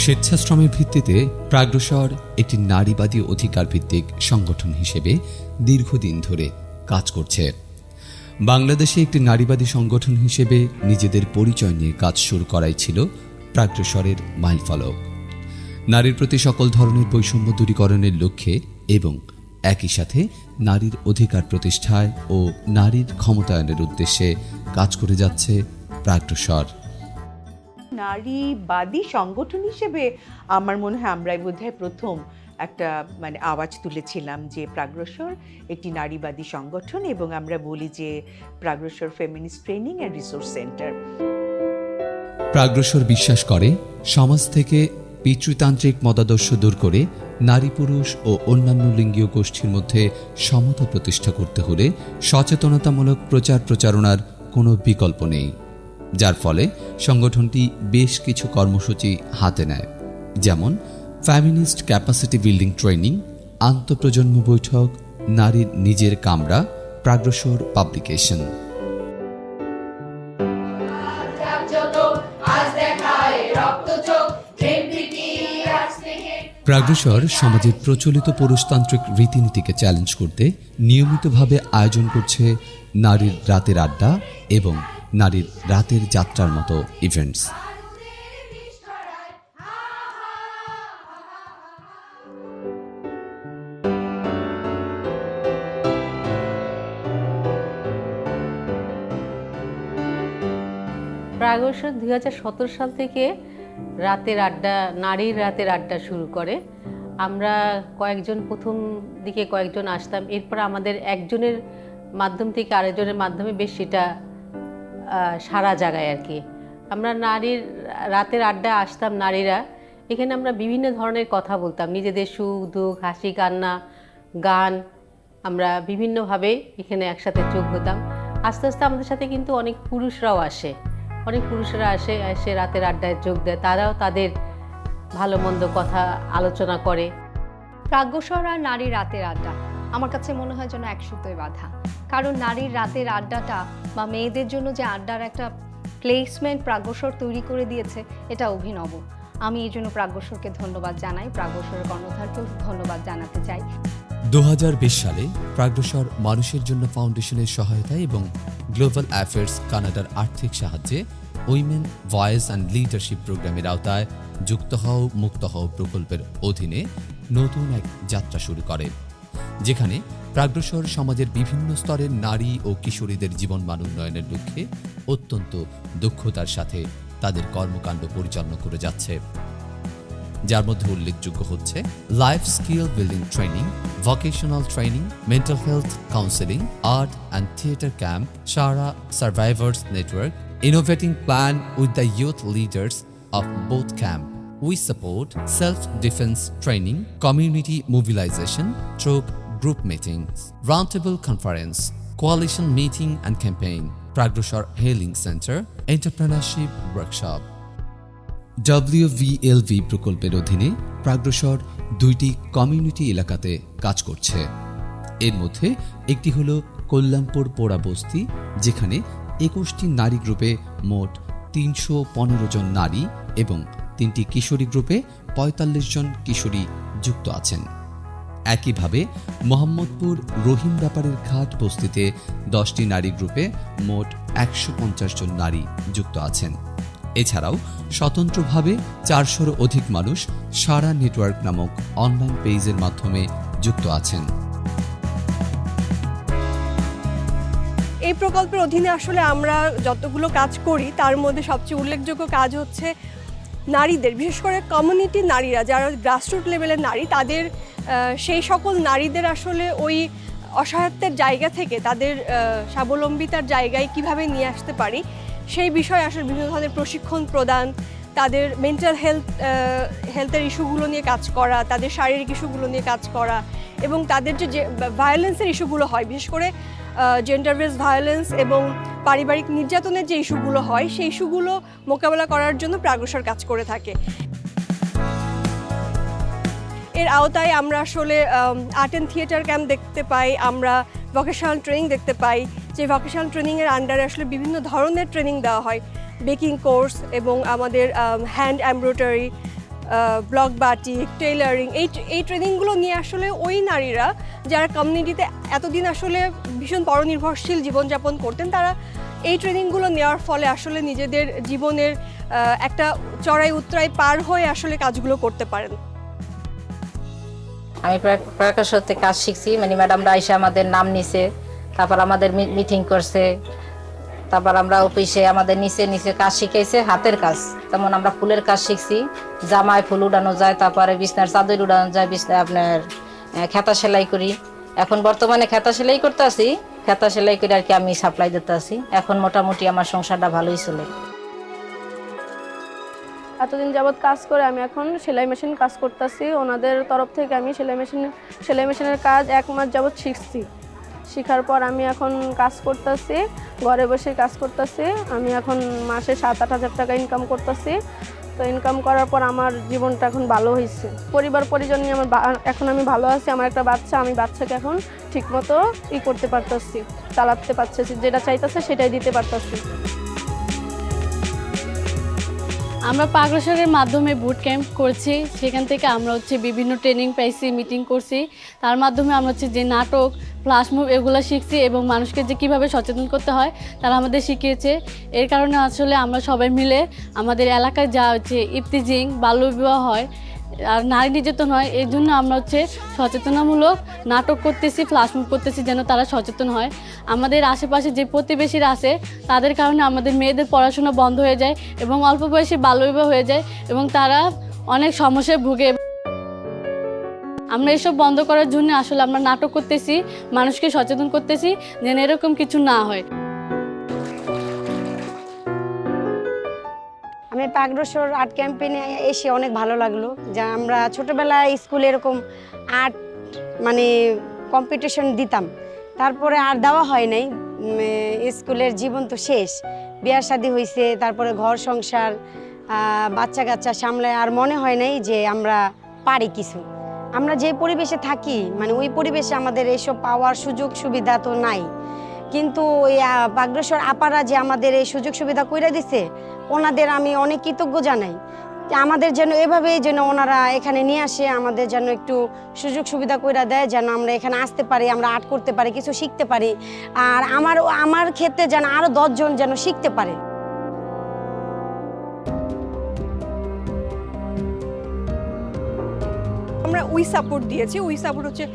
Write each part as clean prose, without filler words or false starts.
স্বেচ্ছাশ্রমের ভিত্তিতে প্রাগ্রসর একটি নারীবাদী অধিকার ভিত্তিক সংগঠন হিসেবে দীর্ঘদিন ধরে কাজ করছে। বাংলাদেশে একটি নারীবাদী সংগঠন হিসেবে নিজেদের পরিচয় নিয়ে কাজ শুরু করাই ছিল প্রাগ্রসরের মাইলফলক। নারীর প্রতি সকল ধরনের বৈষম্য দূরীকরণের লক্ষ্যে এবং একই সাথে নারীর অধিকার প্রতিষ্ঠায় ও নারীর ক্ষমতায়নের উদ্দেশ্যে কাজ করে যাচ্ছে প্রাগ্রসর। নারীবাদী সংগঠন হিসেবে আমার মনে হয় আমরাই বোধহয় প্রথম একটা আওয়াজ তুলেছিলাম যে প্রাগ্রসর একটি নারীবাদী সংগঠন, এবং আমরা বলি যে Pragrasar feminist training and resource centre. Pragrasar বিশ্বাস করে সমাজ থেকে পিতৃতান্ত্রিক মতাদর্শ দূর করে নারী পুরুষ ও অন্যান্য লিঙ্গীয় গোষ্ঠীর মধ্যে সমতা প্রতিষ্ঠা করতে হলে সচেতনতামূলক প্রচার প্রচারণার কোনো বিকল্প নেই, যার ফলে সংগঠনটি বেশ কিছু কর্মসূচি হাতে নেয়, যেমন ফেমিনিস্ট ক্যাপাসিটি বিল্ডিং ট্রেনিং, আন্তঃপ্রজন্ম বৈঠক, নারীর নিজের কামরা, প্রাগ্রসর পাবলিকেশন। প্রাগ্রসর সমাজের প্রচলিত পুরুষতান্ত্রিক রীতিনীতিকে চ্যালেঞ্জ করতে নিয়মিতভাবে আয়োজন করছে নারীর রাতের আড্ডা এবং নারীর রাতের যাত্রার মতো ইভেন্টস। প্রাগ্রসর 2017 সাল থেকে রাতের আড্ডা, নারীর রাতের আড্ডা শুরু করে। আমরা প্রথম দিকে কয়েকজন আসতাম, এরপর আমাদের একজনের মাধ্যম থেকে আরেকজনের মাধ্যমে বেশ সেটা সারা জায়গায় আর কি। আমরা নারীর রাতের আড্ডা আসতাম নারীরা, এখানে আমরা বিভিন্ন ধরনের কথা বলতাম, নিজেদের সুখ দুঃখ, হাসি কান্না, গান, আমরা বিভিন্নভাবে এখানে একসাথে যোগ হতাম। আস্তে আস্তে আমাদের সাথে কিন্তু অনেক পুরুষরাও আসে, অনেক পুরুষরা এসে রাতের আড্ডায় যোগ দেয়, তারাও তাদের ভালো মন্দ কথা আলোচনা করে। প্রাগ্রসর আর নারী রাতের আড্ডা আমার কাছে মনে হয় যেন এক সুতোয় বাঁধা, কারণ নারীর রাতের আড্ডাটা বা মেয়েদের জন্য যে আড্ডার একটা প্লেসমেন্ট প্রাগ্রসর তৈরি করে দিয়েছে, এটা অভিনব। আমি এই জন্য প্রাগ্রসরকে ধন্যবাদ জানাই, প্রাগ্রসরের কর্ণধারকেও ধন্যবাদ জানাতে চাই। 2020 সালে প্রাগ্রসর মানুষের জন্য ফাউন্ডেশনের সহায়তায় এবং গ্লোবাল অ্যাফেয়ার্স কানাডার আর্থিক সাহায্যে উইমেন ভয়েস অ্যান্ড লিডারশিপ প্রোগ্রামের আওতায় যুক্ত হও মুক্ত হও প্রকল্পের অধীনে নতুন এক যাত্রা শুরু করে, যেখানে প্রাগ্রসর সমাজের বিভিন্ন স্তরের নারী ও কিশোরীদের জীবনমান উন্নয়নের লক্ষ্যে অত্যন্ত দক্ষতার সাথে তাদের কর্মকাণ্ড পরিচালনা করে যাচ্ছে, যার মধ্যে উল্লেখযোগ্য হচ্ছে life skill building training, vocational training, mental health counselling, art and theatre camp, সারা survivors network, innovating plan with the youth leaders of both camp. We support self-defense training, community mobilization through group meetings, roundtable conference, coalition meeting and campaign, Pragrosar Healing Center, entrepreneurship workshop. WVLV প্রকল্পের অধীনে প্রাগ্রসর 2টি community এলাকাতে কাজ করছে। এর মধ্যে একটি হলো কল্যাণপুর পোড়া বস্তি, যেখানে 21টি নারী গ্রুপে মোট 315 জন নারী এবং 3টি কিশোরী গ্রুপে 45 জন কিশোরী যুক্ত আছেন। একইভাবে মোহাম্মদপুর রহিম ব্যাপারের ঘাট বস্তিতে 10টি নারী গ্রুপে মোট 150 জন নারী যুক্ত আছেন। এছাড়াও স্বতন্ত্রভাবে 400-র অধিক মানুষ সারা নেটওয়ার্ক নামক অনলাইন পেজের মাধ্যমে যুক্ত আছেন। এই প্রকল্পের অধীনে আসলে আমরা যতগুলো কাজ করি তার মধ্যে সবচেয়ে উল্লেখযোগ্য কাজ হচ্ছে নারীদের, বিশেষ করে কমিউনিটি নারীরা যারা গ্রাসরুট লেভেলের নারী, তাদের সেই সকল নারীদের আসলে ওই অসহায়ত্বের জায়গা থেকে তাদের স্বাবলম্বিতার জায়গায় কিভাবে নিয়ে আসতে পারি সেই বিষয়ে আসলে বিভিন্ন ধরনের প্রশিক্ষণ প্রদান, তাদের মেন্টাল হেলথের ইস্যুগুলো নিয়ে কাজ করা, তাদের শারীরিক ইস্যুগুলো নিয়ে কাজ করা, এবং তাদের যে ভায়োলেন্সের ইস্যুগুলো হয়, বিশেষ করে জেন্ডার বেস ভায়োলেন্স এবং পারিবারিক নির্যাতনের যে ইস্যুগুলো হয় সেই ইস্যুগুলো মোকাবেলা করার জন্য প্রাগ্রসর কাজ করে থাকে। এর আওতায় আমরা আসলে আর্ট অ্যান্ড থিয়েটার ক্যাম্প দেখতে পাই, আমরা ভোকেশনাল ট্রেনিং দেখতে পাই, যে ভোকেশনাল ট্রেনিংয়ের আন্ডারে আসলে বিভিন্ন ধরনের ট্রেনিং দেওয়া হয়, বেকিং কোর্স এবং আমাদের hand embroidery, block batik, tailoring, এই ট্রেনিংগুলো নিয়ে আসলে ওই নারীরা যারা কমিউনিটিতে এতদিন আসলে ভীষণ পরনির্ভরশীল জীবনযাপন করতেন, তারা এই ট্রেনিংগুলো নেওয়ার ফলে আসলে নিজেদের জীবনের একটা চড়াই উতরাই পার হয়ে আসলে কাজগুলো করতে পারেন। আমি প্রকাশক থেকে কাজ শিখছি, মানে ম্যাডামরা এসে আমাদের নাম নিছে, তারপর আমাদের মিটিং করছে, তারপর আমরা অফিসে আমাদের নিচে কাজ শিখাইছে, হাতের কাজ। যেমন আমরা ফুলের কাজ শিখছি, জামায় ফুল উড়ানো যায়, তারপরে বিছনার চাদর উড়ানো যায়, বিছনায় আপনার খেতা সেলাই করি। এখন বর্তমানে খেতা সেলাই করতে আসি, খেতা সেলাই করে আর কি আমি সাপ্লাই দিতে আসি। এখন মোটামুটি আমার সংসারটা ভালোই চলে। এতদিন যাবৎ কাজ করে আমি এখন সেলাই মেশিন কাজ করতেছি। ওনাদের তরফ থেকে আমি সেলাই মেশিনের কাজ 1 মাস যাবৎ শিখছি। শেখার পর আমি এখন কাজ করতেছি, ঘরে বসে কাজ করতেছি। আমি এখন মাসে 7-8 হাজার টাকা ইনকাম করতেছি। তো ইনকাম করার পর আমার জীবনটা এখন ভালো হয়েছে, পরিবার পরিজন নিয়ে এখন আমি ভালো আছি। আমার একটা বাচ্চা, আমি বাচ্চাকে এখন ঠিকমতো করতে পারতেছি, চালাতে পারতেছি, যেটা চাইতেছে সেটাই দিতে পারতেছি। আমরা প্রাগ্রসরের মাধ্যমে বুট ক্যাম্প করছি, সেখান থেকে আমরা বিভিন্ন ট্রেনিং পাইছি, মিটিং করছি। তার মাধ্যমে আমরা যে নাটক, ফ্ল্যাশ মুভ এগুলো শিখছি এবং মানুষকে যে কীভাবে সচেতন করতে হয় তারা আমাদের শিখিয়েছে। এর কারণে আসলে আমরা সবাই মিলে আমাদের এলাকায় যা ইফতিজিং, বাল্যবিবাহ হয় আর নারী নির্যাতন হয়, এই জন্য আমরা সচেতনামূলক নাটক করতেছি, ফ্ল্যাশ মুভ করতেছি যেন তারা সচেতন হয়। আমাদের আশেপাশে যে প্রতিবেশীরা আছে তাদের কারণে আমাদের মেয়েদের পড়াশোনা বন্ধ হয়ে যায় এবং অল্প বয়সে বাল্যবিবাহ হয়ে যায় এবং তারা অনেক সমস্যায় ভুগে। আমরা এসব বন্ধ করার জন্য আসলে আমরা নাটক করতেছি, মানুষকে সচেতন করতেছি যেন এরকম কিছু না হয়। আমি প্রাগ্রসর আর্ট ক্যাম্পেইনে এসে অনেক ভালো লাগলো। যা আমরা ছোটোবেলায় স্কুলে এরকম আর্ট মানে কম্পিটিশন দিতাম, তারপরে আর দেওয়া হয় নাই। স্কুলের জীবন তো শেষ, বিয়ে শাদী হয়েছে, তারপরে ঘর সংসার, বাচ্চা কাচ্চা সামলায় আর মনে হয় নাই যে আমরা পারি কিছু। আমরা যে পরিবেশে থাকি মানে ওই পরিবেশে আমাদের এইসব পাওয়ার সুযোগ সুবিধা তো নাই, কিন্তু ওই প্রাগ্রসর আপারা যে আমাদের এই সুযোগ সুবিধা কইরা দিছে, ওনাদের আমি অনেক কৃতজ্ঞ জানাই। আমাদের যেন এভাবেই যেন ওনারা এখানে নিয়ে আসে, আমাদের যেন একটু সুযোগ সুবিধা কইরা দেয়, যেন আমরা এখানে আসতে পারি, আমরা আর্ট করতে পারি, কিছু শিখতে পারি। আর আমার ক্ষেত্রে যেন আরও 10 জন যেন শিখতে পারে। আমরা সাপোর্ট দিয়েছি, সাপোর্ট হচ্ছে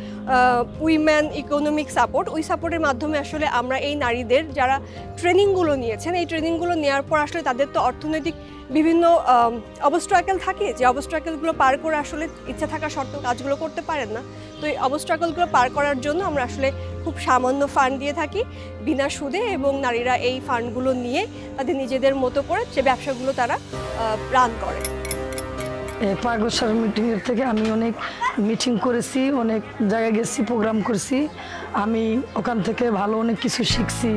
উইমেন ইকোনমিক সাপোর্ট। সাপোর্টের মাধ্যমে আসলে আমরা এই নারীদের যারা ট্রেনিংগুলো নিয়েছেন, এই ট্রেনিংগুলো নেওয়ার পর আসলে তাদের তো অর্থনৈতিক বিভিন্ন অবস্ট্রাকেল থাকে, যে অবস্ট্রাকেলগুলো পার করে আসলে ইচ্ছা থাকা সত্ত্বেও কাজগুলো করতে পারেন না। তো এই অবস্ট্রাকেলগুলো পার করার জন্য আমরা আসলে খুব সামান্য ফান্ড দিয়ে থাকি বিনা সুদে, এবং নারীরা এই ফান্ডগুলো নিয়ে তাদের নিজেদের মতো করে যে ব্যবসাগুলো তারা রান করে। প্রাগ্রসর মিটিংয়ের থেকে আমি অনেক মিটিং করেছি, অনেক জায়গায় গেছি, প্রোগ্রাম করছি। আমি ওখান থেকে ভালো অনেক কিছু শিখছি।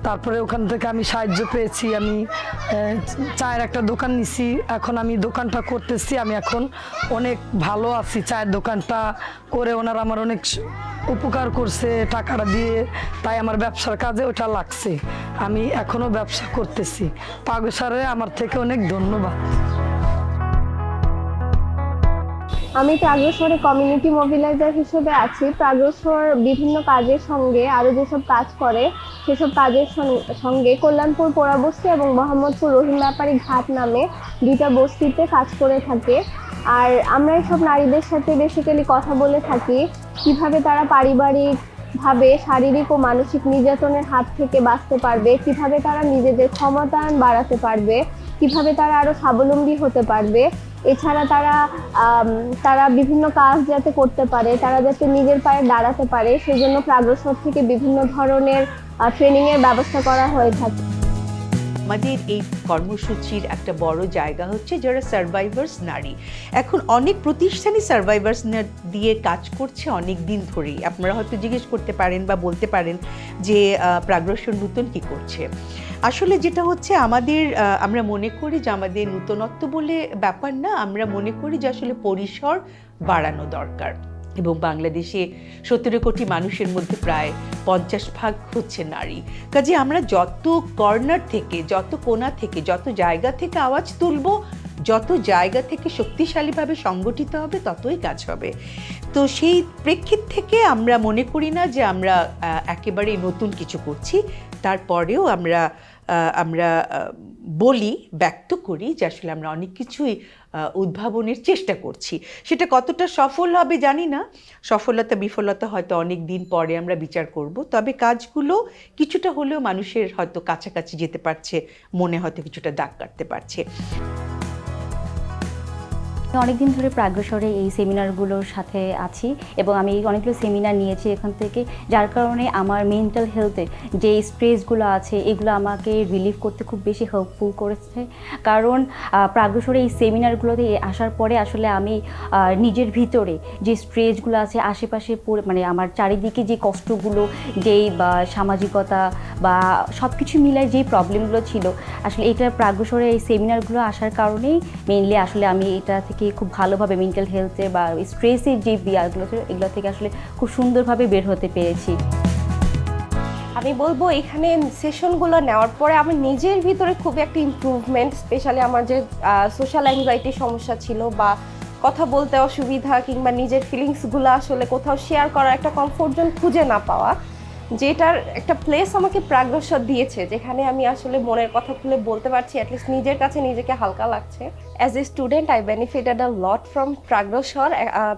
তারপরে ওখান থেকে আমি সাহায্য পেয়েছি। আমি চায়ের একটা দোকান নিছি, এখন আমি দোকানটা করতেছি। আমি এখন অনেক ভালো আছি। চায়ের দোকানটা করে ওনারা আমার অনেক উপকার করছে টাকাটা দিয়ে, তাই আমার ব্যবসার কাজে ওটা লাগছে। আমি এখনও ব্যবসা করতেছি। প্রাগ্রসরে আমার থেকে অনেক ধন্যবাদ। আমি প্রাগ্রসরে কমিউনিটি মোবিলাইজার হিসেবে আছি। প্রাগ্রসর বিভিন্ন কাজের সঙ্গে আরও যেসব কাজ করে সেসব কাজের সঙ্গে কল্যাণপুর পোড়াবস্তি এবং মোহাম্মদপুর রহিম ব্যাপারী ঘাট নামে 2টা বস্তিতে কাজ করে থাকে। আর আমরা এইসব নারীদের সাথে বেসিক্যালি কথা বলে থাকি কিভাবে তারা পারিবারিকভাবে শারীরিক ও মানসিক নির্যাতনের হাত থেকে বাঁচতে পারবে, কিভাবে তারা নিজেদের ক্ষমতায়ন বাড়াতে পারবে, কিভাবে তারা আরও স্বাবলম্বী হতে পারবে। এছাড়া তারা বিভিন্ন কাজ যাতে করতে পারে, তারা যাতে নিজের পায়ে দাঁড়াতে পারে, সেজন্য প্রাগ্রসর থেকে বিভিন্ন ধরনের ট্রেনিংয়ের ব্যবস্থা করা হয়ে থাকে। আমাদের এই কর্মসূচির একটা বড় জায়গা হচ্ছে যারা সার্ভাইভার্স নারী। এখন অনেক প্রতিষ্ঠানই সার্ভাইভার্স দিয়ে কাজ করছে অনেক দিন ধরেই। আপনারা হয়তো জিজ্ঞেস করতে পারেন বা বলতে পারেন যে প্রাগ্রসর নতুন কি করছে। আসলে যেটা হচ্ছে আমরা মনে করি যে আমাদের নূতনত্ব বলে ব্যাপার না, আমরা মনে করি যে আসলে পরিসর বাড়ানো দরকার। এবং বাংলাদেশে 17 কোটি মানুষের মধ্যে প্রায় 50% হচ্ছে নারী। কাজে আমরা যত কর্নার থেকে, যত কোণা থেকে, যত জায়গা থেকে আওয়াজ তুলব, যত জায়গা থেকে শক্তিশালীভাবে সংগঠিত হবে ততই কাজ হবে। তো সেই প্রেক্ষিত থেকে আমরা মনে করি না যে আমরা একেবারেই নতুন কিছু করছি। তারপরেও আমরা বলি, ব্যক্ত করি যে আসলে আমরা অনেক কিছুই উদ্ভাবনের চেষ্টা করছি। সেটা কতটা সফল হবে জানি না, সফলতা বিফলতা হয়তো অনেক দিন পরে আমরা বিচার করব। তবে কাজগুলো কিছুটা হলেও মানুষের হয়তো কাছাকাছি যেতে পারছে, মনে হয়তো কিছুটা দাগ কাটতে পারছে। অনেকদিন ধরে প্রাগ্রসরে এই সেমিনারগুলোর সাথে আছি এবং আমি অনেকগুলো সেমিনার নিয়েছি এখান থেকে, যার কারণে আমার মেন্টাল হেলথে যে স্ট্রেসগুলো আছে এগুলো আমাকে রিলিভ করতে খুব বেশি হেল্পফুল করেছে। কারণ প্রাগ্রসরে এই সেমিনারগুলোতে আসার পরে আসলে আমি নিজের ভিতরে যে স্ট্রেসগুলো আছে, আশেপাশে মানে আমার চারিদিকে যে কষ্টগুলো, যেই বা সামাজিকতা বা সব কিছু মিলায় যেই প্রবলেমগুলো ছিল, আসলে এটা প্রাগ্রসরে এই সেমিনারগুলো আসার কারণেই মেইনলি আসলে আমি এটা থেকে খুব ভালোভাবে মেন্টাল হেলথের বা স্ট্রেসের যে বিয়ারগুলো ছিল এগুলো থেকে আসলে খুব সুন্দরভাবে বের হতে পেরেছি। আমি বলবো এখানে সেশনগুলো নেওয়ার পরে আমার নিজের ভিতরে খুবই একটা ইমপ্রুভমেন্ট, স্পেশালি আমার যে সোশ্যাল অ্যাংজাইটির সমস্যা ছিল বা কথা বলতে অসুবিধা কিংবা নিজের ফিলিংসগুলো আসলে কোথাও শেয়ার করার একটা কমফোর্ট জোন খুঁজে না পাওয়া, যেটার একটা প্লেস আমাকে প্রাগ্রসর দিয়েছে, যেখানে আমি আসলে মনের কথা খুলে বলতে পারছি, অ্যাটলিস্ট নিজের কাছে নিজেকে হালকা লাগছে। As a student I benefited a lot from Pragrasar.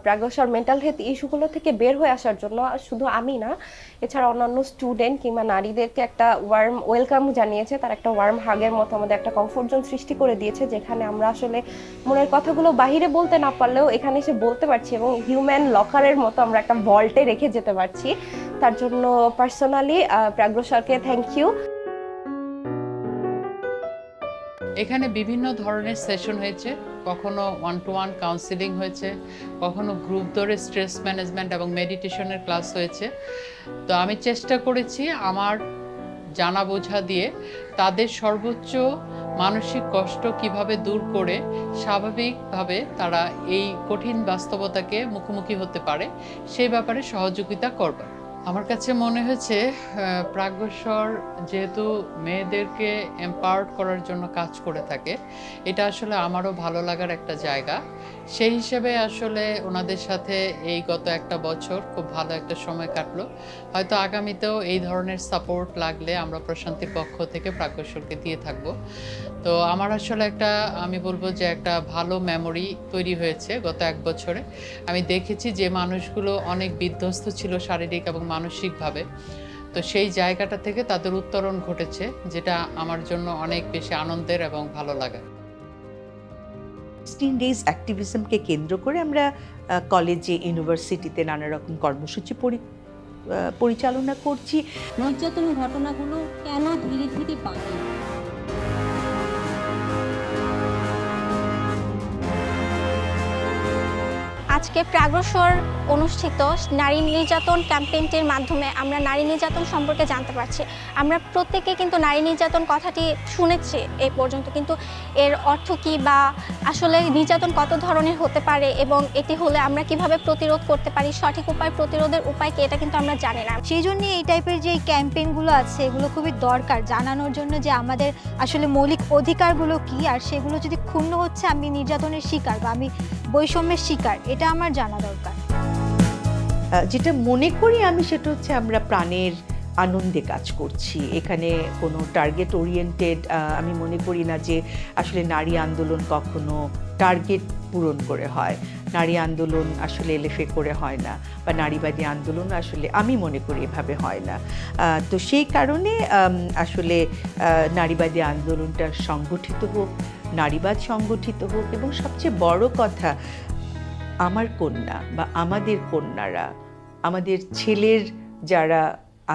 Pragrasar mental health ইস্যুগুলো থেকে বের হয়ে আসার জন্য শুধু আমি না, এছাড়া অন্যান্য স্টুডেন্ট কিংবা নারীদেরকে একটা ওয়ার্ম ওয়েলকাম জানিয়েছে, তার একটা ওয়ার্ম হাগের মতো আমাদের একটা কমফোর্ট জোন সৃষ্টি করে দিয়েছে, যেখানে আমরা আসলে মনের কথাগুলো বাহিরে বলতে না পারলেও এখানে এসে বলতে পারছি এবং হিউম্যান লকারের মতো আমরা একটা ভল্টে রেখে যেতে পারছি। তার জন্য পার্সোনালি প্রাগ্রসরকে থ্যাংক ইউ। এখানে বিভিন্ন ধরনের সেশন হয়েছে, কখনো 1-to-1 কাউন্সিলিং হয়েছে, কখনো গ্রুপ ধরে স্ট্রেস ম্যানেজমেন্ট এবং মেডিটেশনের ক্লাস হয়েছে। তো আমি চেষ্টা করেছি আমার জানা বোঝা দিয়ে তাদের সর্বোচ্চ মানসিক কষ্ট কিভাবে দূর করে স্বাভাবিকভাবে তারা এই কঠিন বাস্তবতাকে মুখোমুখি হতে পারে সেই ব্যাপারে সহযোগিতা করবার। আমার কাছে মনে হয়েছে প্রাগ্রসর যেহেতু মেয়েদেরকে এম্পাওয়ার্ড করার জন্য কাজ করে থাকে, এটা আসলে আমারও ভালো লাগার একটা জায়গা। সেই হিসেবে আসলে ওনাদের সাথে এই গত একটা বছর খুব ভালো একটা সময় কাটলো। হয়তো আগামীতেও এই ধরনের সাপোর্ট লাগলে আমরা প্রশান্তির পক্ষ থেকে প্রাগ্রসরকে দিয়ে থাকবো। তো আমার আসলে আমি বলবো যে একটা ভালো মেমোরি তৈরি হয়েছে গত এক বছরে। আমি দেখেছি যে মানুষগুলো অনেক বিধ্বস্ত ছিল শারীরিক এবং মানসিকভাবে, তো সেই জায়গাটা থেকে তাদের উত্তরণ ঘটেছে, যেটা আমার জন্য অনেক বেশি আনন্দের এবং ভালো লাগে। 16 ডেজ অ্যাক্টিভিজমকে কেন্দ্র করে আমরা কলেজে, ইউনিভার্সিটিতে নানা রকম কর্মসূচি পরিচালনা করছি। নির্যাতনের ঘটনাগুলো কেন ধীরে ধীরে বাড়ে? আজকে প্রাগ্রসর অনুষ্ঠিত নারী নির্যাতন ক্যাম্পেইনটির মাধ্যমে আমরা নারী নির্যাতন সম্পর্কে জানতে পারছি। আমরা প্রত্যেকে কিন্তু নারী নির্যাতন কথাটি শুনেছি এই পর্যন্ত, কিন্তু এর অর্থ কী বা আসলে নির্যাতন কত ধরনের হতে পারে এবং এটি হলে আমরা কিভাবে প্রতিরোধ করতে পারি, সঠিক উপায়, প্রতিরোধের উপায় কি, এটা কিন্তু আমরা জানি না। সেই জন্য এই টাইপের যে ক্যাম্পেইনগুলো আছে এগুলো খুবই দরকার, জানানোর জন্য যে আমাদের আসলে মৌলিক অধিকারগুলো কী, আর সেগুলো যদি ক্ষুণ্ণ হচ্ছে, আমি নির্যাতনের শিকার বা আমি বৈষম্যের শিকার, এটা আমার জানা দরকার। যেটা মনে করি আমি সেটা হচ্ছে আমরা প্রাণের আনন্দে কাজ করছি। এখানে কোনো টার্গেট ওরিয়েন্টেড আমি মনে করি না যে আসলে নারী আন্দোলন কখনো টার্গেট পূরণ করে হয়। নারী আন্দোলন আসলে এলএফএ করে হয় না, বা নারীবাদী আন্দোলন আসলে আমি মনে করি এভাবে হয় না। তো সেই কারণে আসলে নারীবাদী আন্দোলনটা সংগঠিত হোক, নারীবাদ সংগঠিত হোক, এবং সবচেয়ে বড় কথা আমার কন্যা বা আমাদের কন্যারা, আমাদের ছেলের যারা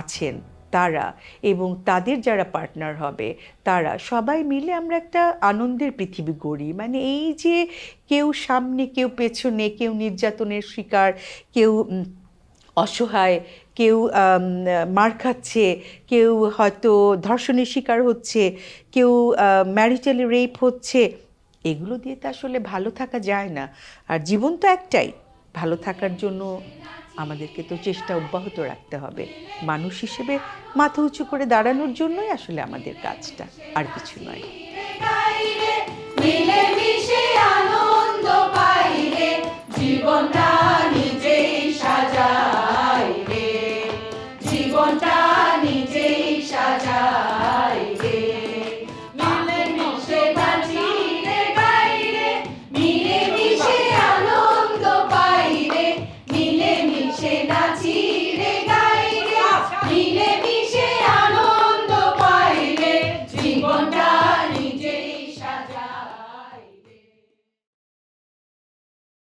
আছেন তারা এবং তাদের যারা পার্টনার হবে তারা সবাই মিলে আমরা একটা আনন্দের পৃথিবী গড়ি। মানে এই যে কেউ সামনে, কেউ পেছনে, কেউ নির্যাতনের শিকার, কেউ অসহায়, কেউ মার খাচ্ছে, কেউ হয়তো ধর্ষণের শিকার হচ্ছে, কেউ ম্যারিটালি রেপ হচ্ছে, এগুলো দিয়ে তো আসলে ভালো থাকা যায় না। আর জীবন তো একটাই, ভালো থাকার জন্য আমাদেরকে তো চেষ্টা অব্যাহত রাখতে হবে। মানুষ হিসেবে মাথা উঁচু করে দাঁড়ানোর জন্যই আসলে আমাদের কাজটা, আর কিছু নয়। মিলেমিশে আনন্দ পাইলে জীবনটা